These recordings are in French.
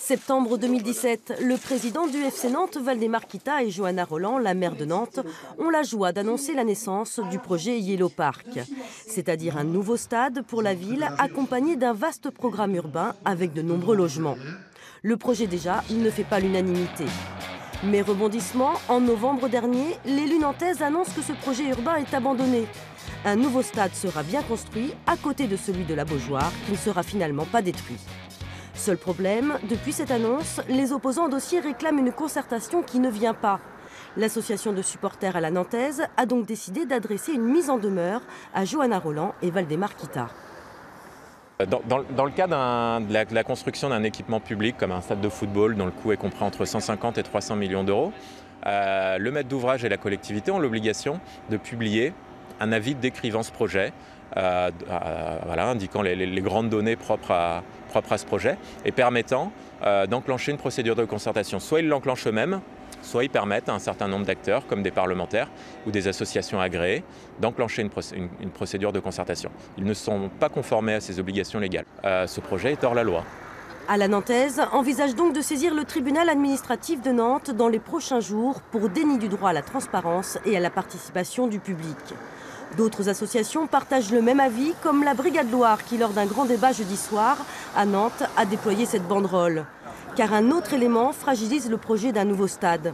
Septembre 2017, le président du FC Nantes, Waldemar Kita, et Johanna Rolland, la maire de Nantes, ont la joie d'annoncer la naissance du projet Yellow Park, c'est-à-dire un nouveau stade pour la ville accompagné d'un vaste programme urbain avec de nombreux logements. Le projet déjà ne fait pas l'unanimité. Mais rebondissement, en novembre dernier, l'élu nantaise annonce que ce projet urbain est abandonné. Un nouveau stade sera bien construit à côté de celui de la Beaujoire qui ne sera finalement pas détruit. Seul problème, depuis cette annonce, les opposants au dossier réclament une concertation qui ne vient pas. L'association de supporters à la nantaise a donc décidé d'adresser une mise en demeure à Johanna Rolland et Waldemar Kita. Dans le cas de la construction d'un équipement public comme un stade de football dont le coût est compris entre 150 et 300 millions d'euros, le maître d'ouvrage et la collectivité ont l'obligation de publier un avis décrivant ce projet, indiquant les grandes données propres à ce projet et permettant d'enclencher une procédure de concertation. Soit ils l'enclenchent eux-mêmes, soit ils permettent à un certain nombre d'acteurs, comme des parlementaires ou des associations agréées, d'enclencher une procédure de concertation. Ils ne sont pas conformés à ces obligations légales. Ce projet est hors la loi. À la nantaise envisage donc de saisir le tribunal administratif de Nantes dans les prochains jours pour déni du droit à la transparence et à la participation du public. D'autres associations partagent le même avis, comme la Brigade Loire qui, lors d'un grand débat jeudi soir à Nantes, a déployé cette banderole. Car un autre élément fragilise le projet d'un nouveau stade.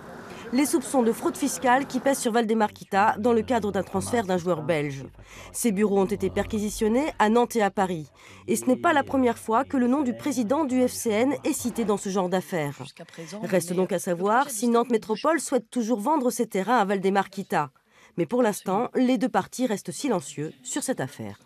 Les soupçons de fraude fiscale qui pèsent sur Waldemar Kita dans le cadre d'un transfert d'un joueur belge. Ces bureaux ont été perquisitionnés à Nantes et à Paris. Et ce n'est pas la première fois que le nom du président du FCN est cité dans ce genre d'affaires. Reste donc à savoir si Nantes Métropole souhaite toujours vendre ses terrains à Waldemar Kita. Mais pour l'instant, les deux parties restent silencieux sur cette affaire.